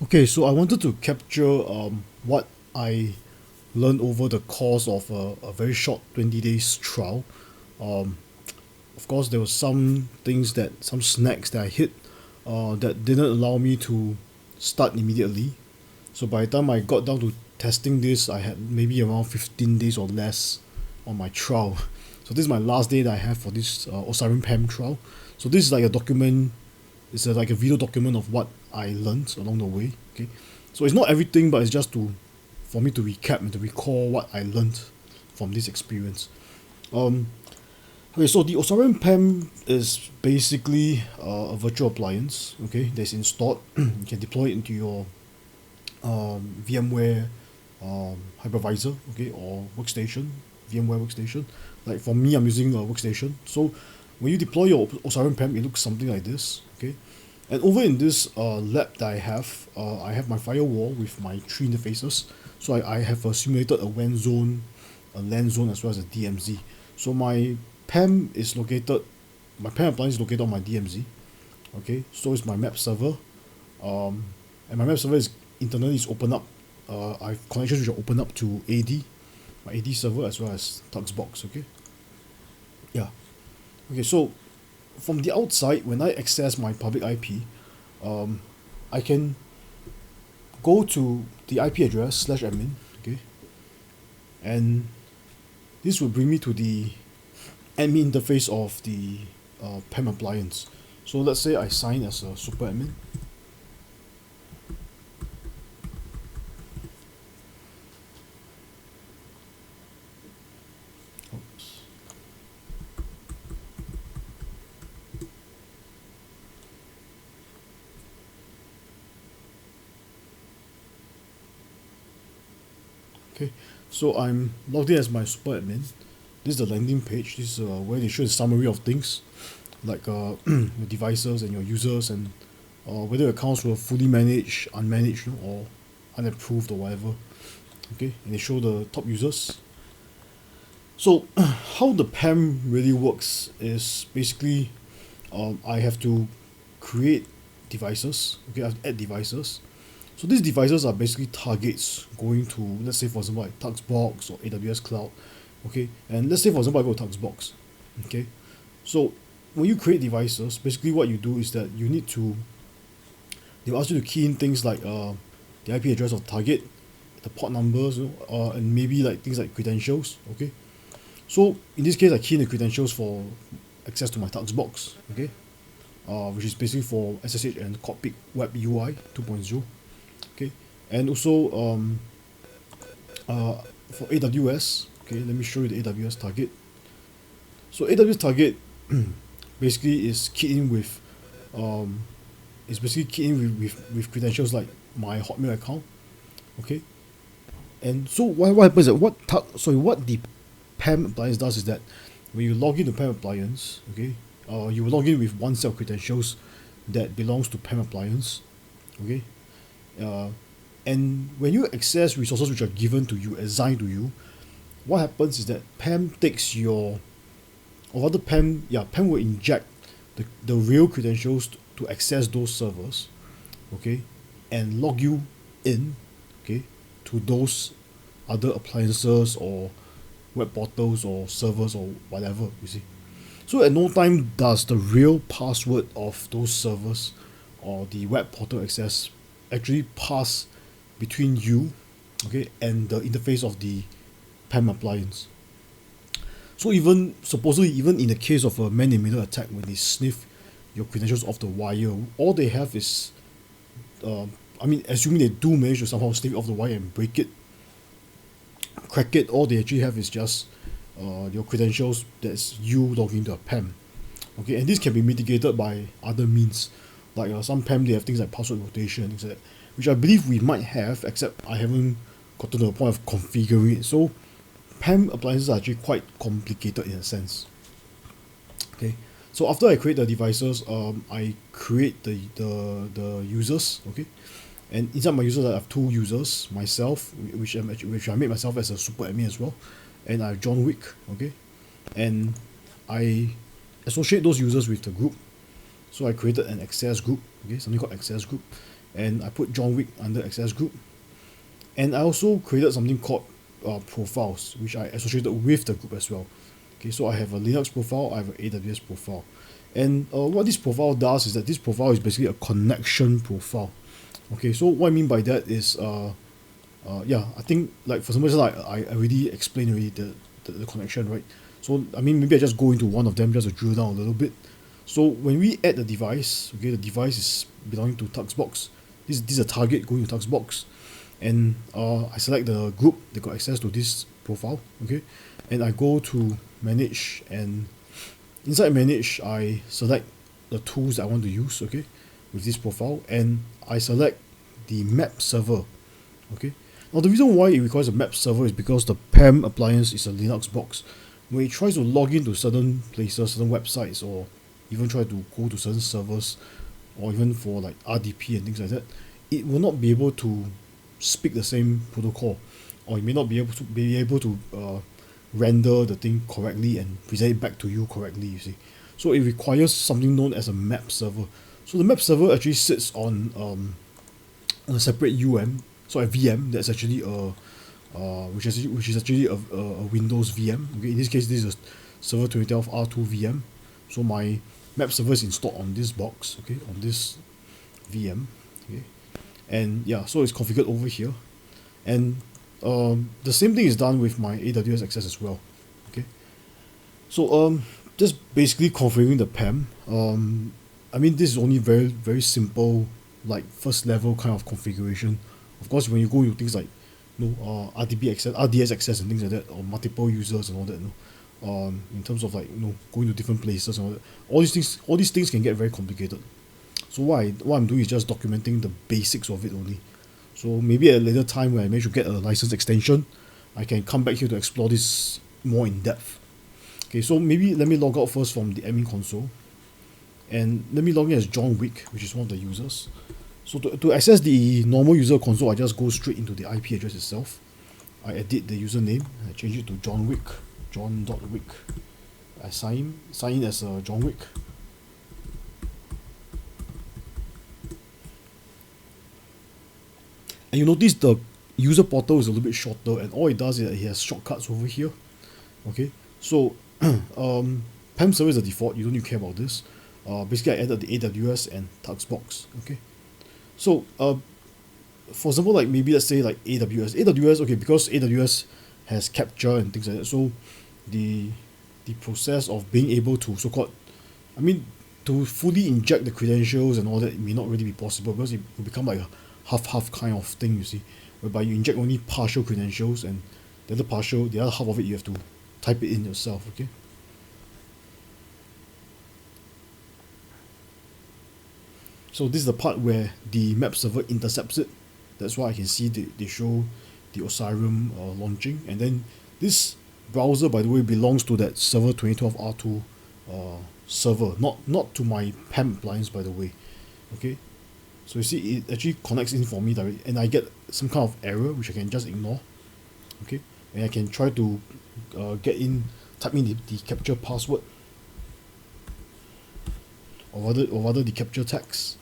Okay, so I wanted to capture what I learned over the course of a very short 20 days trial. Um, of course, there were some things some snacks that I hit that didn't allow me to start immediately. So by the time I got down to testing this, I had maybe around 15 days or less on my trial. So this is my last day that I have for this Osirium PAM trial. So this is like a document, like a video document of what I learned along the way. Okay, so it's not everything, but it's just for me to recap and to recall what I learned from this experience. Um, okay, so the Osirium PAM is basically a virtual appliance. Okay, that's installed. You can deploy it into your VMware hypervisor, okay, or workstation, VMware workstation. Like for me, I'm using a workstation. So when you deploy your Osirium PAM, it looks something like this, okay. And over in this lab that I have my firewall with my three interfaces. So I have simulated a WAN zone, a LAN zone, as well as a DMZ. So my PAM appliance is located on my DMZ. Okay, so is my map server. And my map server is internally is open up. I have connections which are open up to AD, my AD server, as well as Tuxbox. Okay, yeah. Okay, so from the outside, when I access my public IP, I can go to the IP address slash admin. Okay, and this will bring me to the admin interface of the PAM appliance. So let's say I sign as a super admin. Oops. Okay, so I'm logged in as my super admin. This is the landing page. This is where they show a summary of things like your devices and your users, and whether your accounts were fully managed, unmanaged, or unapproved or whatever. Okay, and they show the top users. So how the PAM really works is basically I have to create devices. Okay, I have to add devices. So these devices are basically targets going to, let's say for example, like Tuxbox or AWS Cloud. Okay, and let's say for example I go to Tuxbox. Okay, so when you create devices, basically what you do is that they'll ask you to key in things like the IP address of target, the port numbers, and maybe like things like credentials. Okay, so in this case I key in the credentials for access to my Tuxbox. Okay, which is basically for SSH and Cockpit Web UI 2.0. Okay, and also for AWS. Okay, let me show you the AWS target. So AWS target basically is keyed in with um, with credentials like my Hotmail account. Okay, and so what happens is that what the PAM appliance does is that when you log into PAM appliance, okay, you will log in with one set of credentials that belongs to PAM appliance. Okay, uh, and when you access resources which are given to you, assigned to you, what happens is that PAM takes your, or rather PAM will inject the real credentials to access those servers, okay, and log you in, okay, to those other appliances or web portals or servers or whatever, you see. So at no time does the real password of those servers or the web portal access actually pass between you, okay, and the interface of the PAM appliance. So even in the case of a man-in-the-middle attack, when they sniff your credentials off the wire, all they have is, assuming they do manage to somehow sniff it off the wire and break it, crack it, all they actually have is just your credentials that's you logging into a PAM. Okay, and this can be mitigated by other means, like some PAM they have things like password rotation, things like that, which I believe we might have, except I haven't gotten to the point of configuring it. So PAM appliances are actually quite complicated in a sense. Okay, so after I create the devices, I create the users. Okay, and inside my users I have two users, myself, which I made myself as a super admin as well, and I have John Wick. Okay, and I associate those users with the group. So I created an access group. Okay, something called access group, and I put John Wick under access group. And I also created something called profiles, which I associated with the group as well. Okay, so I have a Linux profile, I have an AWS profile. And what this profile does is that this profile is basically a connection profile. Okay, so what I mean by that is, yeah, I think like for some reason I already explained already the connection, right? So I mean maybe I just go into one of them just to drill down a little bit. So when we add the device, okay, the device is belonging to Tuxbox. This is a target going to Tuxbox, and I select the group that got access to this profile, okay, and I go to manage, and inside manage I select the tools that I want to use, okay, with this profile, and I select the map server, okay. Now the reason why it requires a map server is because the PAM appliance is a Linux box. When it tries to log into certain places, certain websites, or even try to go to certain servers, or even for like RDP and things like that, it will not be able to speak the same protocol, or it may not be able to render the thing correctly and present it back to you correctly, you see. So it requires something known as a map server. So the map server actually sits on a separate so a VM that's actually which is actually a Windows VM. Okay, in this case this is a server 2012 R2 VM. So my map server is installed on this box, okay, on this VM, okay, and yeah, so it's configured over here, and the same thing is done with my AWS access as well, okay. So just basically configuring the PAM. I mean this is only very simple, like first level kind of configuration. Of course, when you go into things like RDP access, RDS access and things like that, or multiple users and all that, in terms of like going to different places and all these things can get very complicated. So what I'm doing is just documenting the basics of it only. So maybe at a later time when I manage to get a license extension, I can come back here to explore this more in depth. Okay, so maybe let me log out first from the admin console, and let me log in as John Wick, which is one of the users. So to access the normal user console, I just go straight into the IP address itself. I edit the username, I change it to John Wick, John.Wick. I sign in as John Wick. And you notice the user portal is a little bit shorter, and all it does is that it has shortcuts over here. Okay, so PAM server is the default, you don't need to care about this. Basically I added the AWS and Tuxbox, okay. So for example, like maybe let's say like AWS, okay, because AWS has capture and things like that, so the process of being able to so-called, I mean, to fully inject the credentials and all that, it may not really be possible, because it will become like a half kind of thing, you see, whereby you inject only partial credentials, and the other half of it you have to type it in yourself, okay. So this is the part where the map server intercepts it. That's why I can see they show the Osirium launching, and then this browser, by the way, belongs to that server 2012 R2 server, not to my PAM appliance, by the way, okay. So you see it actually connects in for me directly, and I get some kind of error which I can just ignore, okay, and I can try to type in the capture password, or rather the capture text.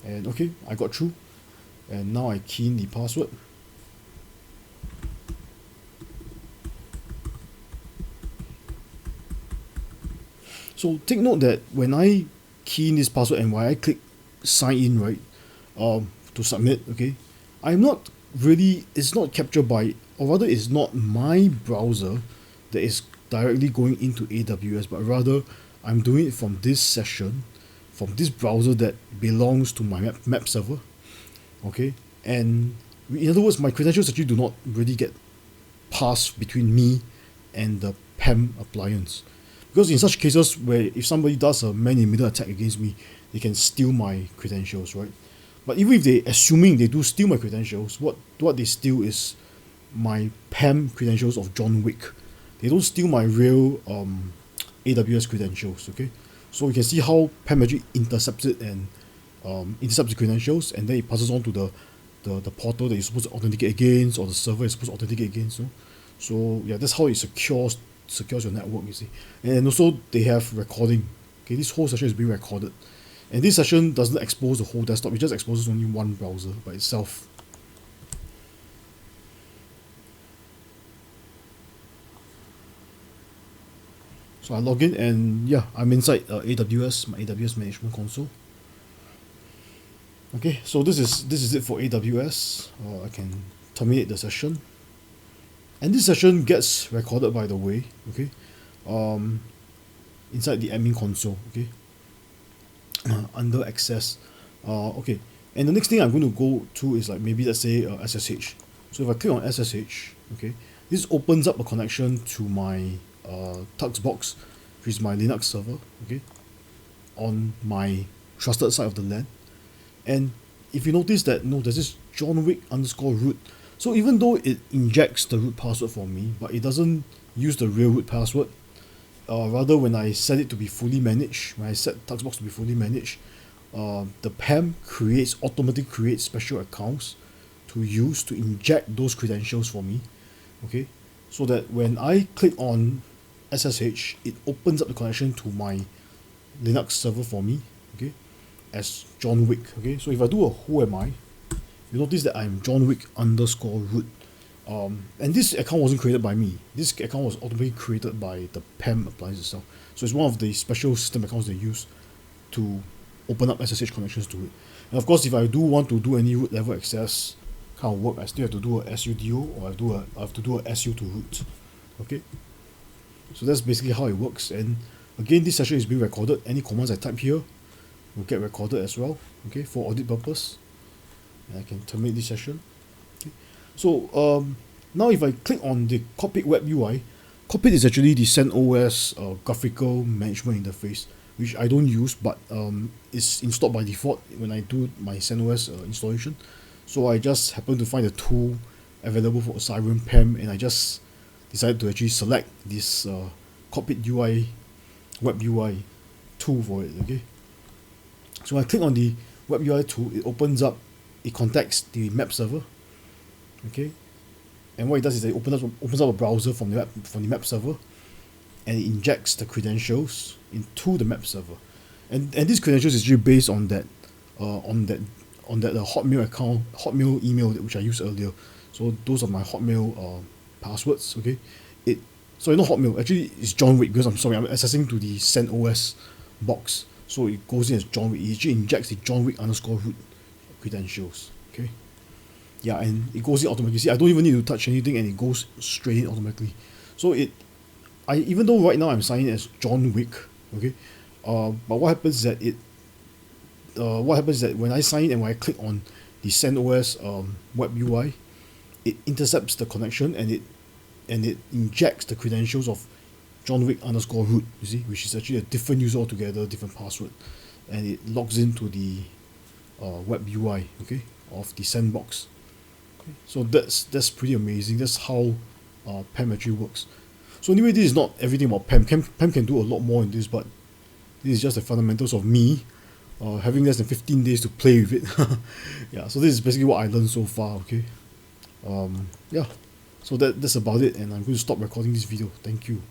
And okay, I got through, and now I key in the password. So take note that when I key in this password and when I click sign in, right, to submit, okay, it's not captured by, or rather it's not my browser that is directly going into AWS, but rather I'm doing it from this session, from this browser that belongs to my map server, okay. And in other words, my credentials actually do not really get passed between me and the PAM appliance, because in such cases where if somebody does a man-in-the-middle attack against me, they can steal my credentials, right? But even if assuming they do steal my credentials, what they steal is my PAM credentials of John Wick. They don't steal my real AWS credentials, okay. So you can see how PAM actually intercepts it and intercepts the credentials, and then it passes on to the portal that you're supposed to authenticate against, or the server is supposed to authenticate against. So yeah, that's how it secures your network, you see. And also they have recording. Okay, this whole session is being recorded, And this session doesn't expose the whole desktop, it just exposes only one browser by itself. So I log in and yeah, I'm inside AWS, my AWS management console. Okay, so this is it for AWS. I can terminate the session. And this session gets recorded, by the way, okay, inside the admin console, okay, under access. Okay, and the next thing I'm going to go to is like maybe let's say SSH. So if I click on SSH, okay, this opens up a connection to my Tux box, which is my Linux server, okay, on my trusted side of the LAN. And if you notice that, no, there's this John Wick underscore root. So even though it injects the root password for me, but it doesn't use the real root password, rather when I set it to be fully managed, when I set Tuxbox to be fully managed, the PAM automatically creates special accounts to use to inject those credentials for me, okay, so that when I click on SSH, it opens up the connection to my Linux server for me, okay, as John Wick, okay. So if I do a who am I, you notice that I'm John Wick underscore root. And this account wasn't created by me. This account was automatically created by the PAM appliance itself. So it's one of the special system accounts they use to open up SSH connections to it. And of course, if I do want to do any root level access kind of work, I still have to do a sudo, or I have to do a su to root. Okay. So that's basically how it works. And again, this session is being recorded. Any commands I type here will get recorded as well. Okay, for audit purpose. And I can terminate this session. Okay. So now if I click on the Cockpit Web UI, Cockpit is actually the CentOS graphical management interface, which I don't use, but it's installed by default when I do my CentOS installation. So I just happen to find a tool available for Osirium PAM, and I just decided to actually select this Cockpit UI, Web UI tool for it. Okay. So I click on the Web UI tool, it opens up. It contacts the map server, okay, and what it does is it opens up a browser from the map server, and it injects the credentials into the map server, and these credentials is usually based on that Hotmail account, Hotmail email which I used earlier. So those are my Hotmail passwords, okay. Sorry, not Hotmail, actually it's John Wick, because I'm accessing to the CentOS box, so it goes in as John Wick. It actually injects the John Wick underscore root credentials, okay. Yeah, and it goes in automatically. See, I don't even need to touch anything, and it goes straight in automatically. So even though right now I'm signing as John Wick, okay, but what happens is that when I sign in and when I click on the CentOS web UI, it intercepts the connection, and it injects the credentials of John Wick underscore root, you see, which is actually a different user altogether, different password, and it logs into the web UI, okay, of the sandbox. Okay. So that's pretty amazing. That's how PAM actually works. So anyway, this is not everything about PAM. PAM can do a lot more in this, but this is just the fundamentals of me having less than 15 days to play with it. Yeah, so this is basically what I learned so far, okay. Yeah, so that's about it, and I'm going to stop recording this video. Thank you.